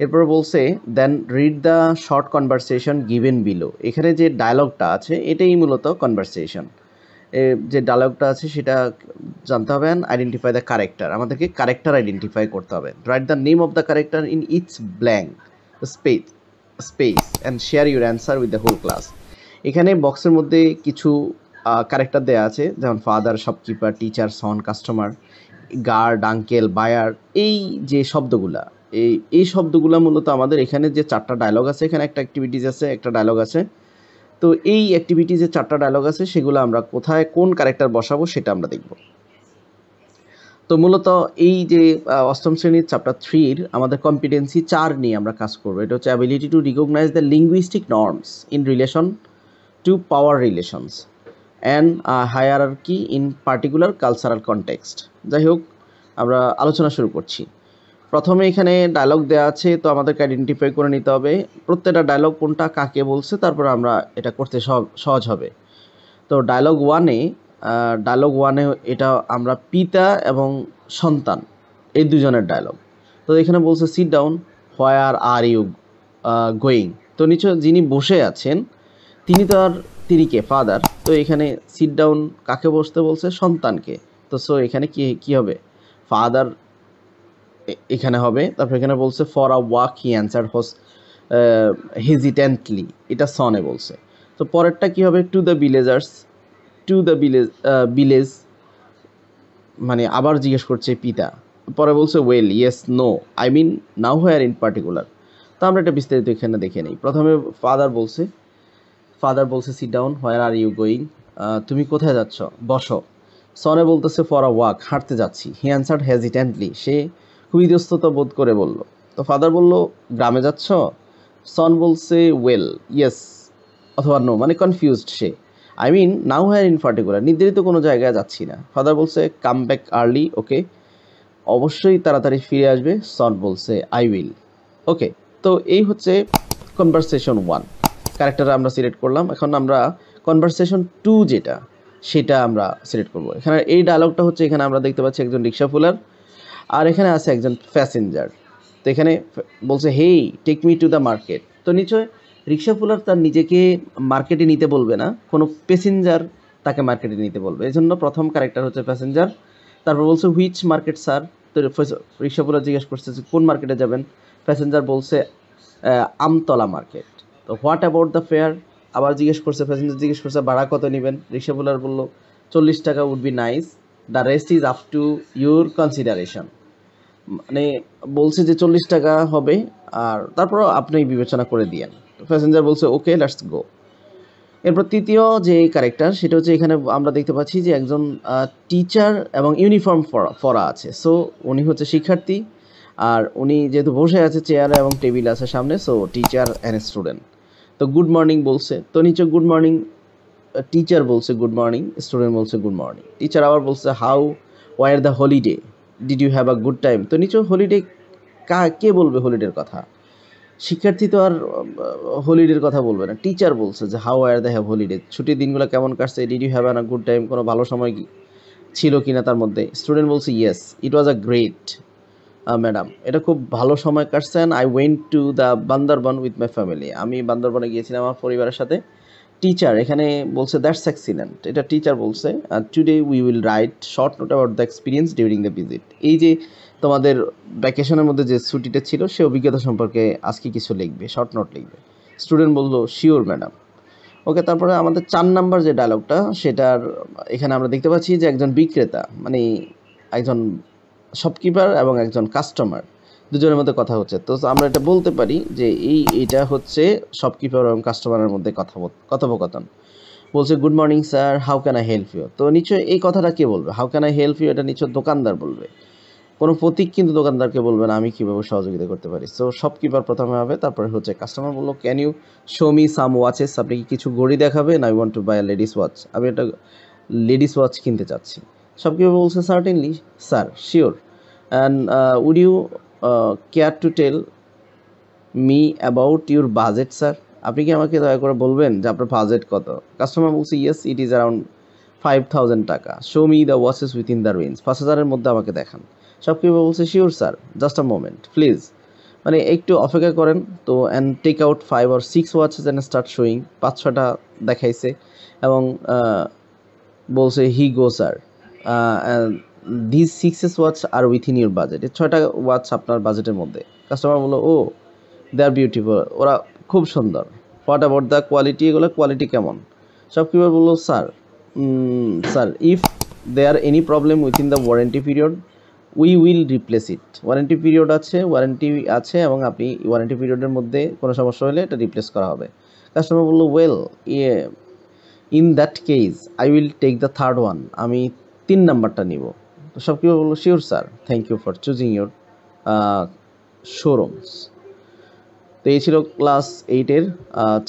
এরপর বলছে then read the short conversation given below. এখানে যে ডায়লগটা আছে এটাই মূলত কনভারসেশন। যে ডায়লগটা আছে সেটা জানতে হবে। আইডেন্টিফাই দ্য ক্যারেক্টার, আমাদেরকে ক্যারেক্টার আইডেন্টিফাই করতে হবে। Write the name of the character in its blank space and share your answer with the whole class. এখানে বক্সের মধ্যে কিছু ক্যারেক্টার দেওয়া আছে, যেমন father, shopkeeper, teacher, son, customer, guard, uncle, buyer. এই যে শব্দগুলা, এই শব্দগুলা মূলত আমাদের এখানে যে 4টা ডায়লগ আছে, এখানে একটা অ্যাক্টিভিটিস আছে, একটা ডায়লগ আছে। তো এই অ্যাক্টিভিটিসে 4টা ডায়লগ আছে, সেগুলো আমরা কোথায় কোন ক্যারেক্টার বসাবো সেটা আমরা দেখব। তো মূলত এই যে অষ্টম শ্রেণীর চ্যাপ্টার 3 আমাদের কম্পিটেন্সি 4 নিয়ে আমরা কাজ করবো। এটা হচ্ছে ability to recognise the linguistic norms in relation to power relations and hierarchy in particular cultural context. যাই হোক, আমরা আলোচনা শুরু করছি। প্রথমে এখানে ডায়লগ দেওয়া আছে, তো আমাদেরকে আইডেন্টিফাই করে নিতে হবে প্রত্যেকটা ডায়লগ কোনটা কাকে বলছে, তারপর আমরা এটা করতে সহজ হবে। তো ডায়লগ ওয়ানে এটা আমরা পিতা এবং সন্তান এই দুজনের ডায়লগ। তো এখানে বলছে sit down, where are you going. তো নিচে যিনি বসে আছেন তিনি কে? ফাদার। তো এখানে সিট ডাউন কাকে বসতে বলছে? সন্তানকে। তো সো এখানে কি হবে? ফাদার এখানে হবে। তারপর এখানে বলছে for a walk he answered hesitantly, এটা সনে বলছে। তো পরেরটা কি হবে? টু দ্য ভিলেজ, মানে আবার জিজ্ঞেস করছে পিতা। পরে বলছে well, yes, no, I mean now, where in particular. তো আমরা এটা বিস্তারিত এখানে দেখে নিই। প্রথমে ফাদার বলছে sit down, where are you going, তুমি কোথায় যাচ্ছ? বসো। সনে বলতেছে ফর আ ওয়াক, হাঁটতে যাচ্ছি। হি অ্যান্সার্ড হেজিটেন্টলি, সে খুব ইতস্ততা বোধ করে বলল। তো ফাদার বলল গ্রামে যাচ্ছ? সন বলছে ওয়েল, ইয়েস অথবা নো, মানে কনফিউজড সে। I mean now, where in particular, নির্ধারিত কোনো জায়গায় যাচ্ছি না। ফাদার বলছে কাম ব্যাক আর্লি, ওকে, অবশ্যই তাড়াতাড়ি ফিরে আসবে। সন বলছে আই উইল, ওকে। তো এই হচ্ছে কনভারসেশন 1 ক্যারেক্টার আমরা সিলেক্ট করলাম। এখন আমরা কনভারসেশন 2 যেটা, সেটা আমরা সিলেক্ট করব। এখানে এই ডায়লগটা হচ্ছে, এখানে আমরা দেখতে পাচ্ছি একজন রিক্সা ফুলার, আর এখানে আছে একজন প্যাসেঞ্জার। তো এখানে বলছে hey take me to the market. তো নিশ্চয় রিক্সা ফুলার তার নিজেকে মার্কেটে নিতে বলবে না, কোনো প্যাসেঞ্জার তাকে মার্কেটে নিতে বলবে। এই জন্য প্রথম ক্যারেক্টার হচ্ছে প্যাসেঞ্জার। তারপর বলছে হুইচ মার্কেট স্যার। তো রিক্সা ফুলার জিজ্ঞেস করছে যে কোন মার্কেটে যাবেন। প্যাসেঞ্জার বলছে আমতলা মার্কেট। তো হোয়াট অ্যাবাউট দ্য ফেয়ার, আবার প্যাসেঞ্জার জিজ্ঞেস করছে ভাড়া কত নেবেন। রিক্সা ফুলার বললো 40 টাকা would be nice, the rest is up to your consideration. মানে বলছে যে 40 টাকা হবে, আর তারপর আপনি বিবেচনা করে দিয়েন। প্যাসেঞ্জার বলছে ওকে, লেটস গো। এরপর তৃতীয় যে ক্যারেক্টার, সেটা হচ্ছে এখানে আমরা দেখতে পাচ্ছি যে একজন টিচার এবং ইউনিফর্ম পরা আছে। সো উনি হচ্ছে শিক্ষার্থী, আর উনি যেহেতু বসে আছে চেয়ারে এবং টেবিল আছে সামনে, সো টিচার অ্যান্ড স্টুডেন্ট। তো গুড মর্নিং বলছে, তো নিচে গুড মর্নিং, টিচার বলছে গুড মর্নিং, স্টুডেন্ট বলছে গুড মর্নিং। টিচার আবার বলছে how were the holiday, did you have a good time. তো নিচে হলিডে কে বলবে হলিডের কথা? শিক্ষার্থী তো আর হলিডের কথা বলবে না। টিচার বলছে যে how are they have holiday, ছুটির দিনগুলো কেমন কাটছে, did you have a good time, কোনো ভালো সময় ছিল কিনা তার মধ্যে। স্টুডেন্ট বলছে yes, it was a great madam, এটা খুব ভালো সময় কাটছে। I went to the Bandarban with my family, আমি বান্দরবনে গিয়েছিলাম আমার পরিবারের সাথে। টিচার এখানে বলছে দ্যাটস এক্সিলেন্ট, এটা টিচার বলছে। আর today we will write short note about the experience during the visit, এই যে তোমাদের ভ্যাকেশনের মধ্যে যে ছুটিটা ছিল সে অভিজ্ঞতা সম্পর্কে আজকে কিছু লিখবে, শর্ট নোট লিখবে। স্টুডেন্ট বললো শিওর ম্যাডাম, ওকে। তারপরে আমাদের 4 নাম্বার যে ডায়লগটা, সেটার এখানে আমরা দেখতে পাচ্ছি যে একজন বিক্রেতা, মানে একজন শপকিপার এবং একজন কাস্টমার, দুজনের মধ্যে কথা হচ্ছে। তো আমরা এটা বলতে পারি যে এইটা হচ্ছে শপকিপার এবং কাস্টমারের মধ্যে কথোপকথন। বলছে good morning sir, how can I help you. তো নিশ্চয়ই এই কথাটা কে বলবে? How can I help you, এটা নিশ্চয় দোকানদার বলবে। কোনো প্রতীক কিন্তু দোকানদারকে বলবে না আমি কীভাবে সহযোগিতা করতে পারি। সো শপকিপার প্রথমে হবে, তারপরে হচ্ছে কাস্টমার বললো can you show me some watches, আপনি কি কিছু ঘড়ি দেখাবেন? I want to buy a ladies watch, আমি একটা লেডিস ওয়াচ কিনতে চাচ্ছি। শপকিপার বলছে certainly sir, sure, and would you care to tell me about your budget sir, আপনি কি আমাকে দয়া করে বলবেন যে আপনার বাজেট কত? কাস্টমার বলছে ইয়েস, ইট ইজ অ্যারাউন্ড 5000 টাকা। Show me the watches within the range, 5000-এর মধ্যে আমাকে দেখান। শপকিপার বলছে sure sir, just a moment please, মানে একটু অপেক্ষা করেন তো, and take out 5 or 6 watches and start showing. 5-6টা দেখাইছে এবং বলছে here go sir, this 6 watch are within your budget. এই 6টা ওয়াচ আপনার বাজেটের মধ্যে। কাস্টমার বললো ও দে আর বিউটিফুল, ওরা খুব সুন্দর। হোয়াট অ্যাবাউট দ্য কোয়ালিটি, এগুলো কোয়ালিটি কেমন? শপকিপার বললো sir if they are any problem within the warranty period we will replace it. Warranty period আছে, ওয়ারেন্টি আছে এবং আপনি ওয়ারেন্টি পিরিয়ডের মধ্যে কোনো সমস্যা হলে এটা রিপ্লেস করা হবে। কাস্টমার বললো well in that case I will take the third one, আমি 3 নাম্বারটা নিব। তো শপকিপার বললো sure sir, thank you for choosing your showrooms. তো এই ছিল ক্লাস 8-এর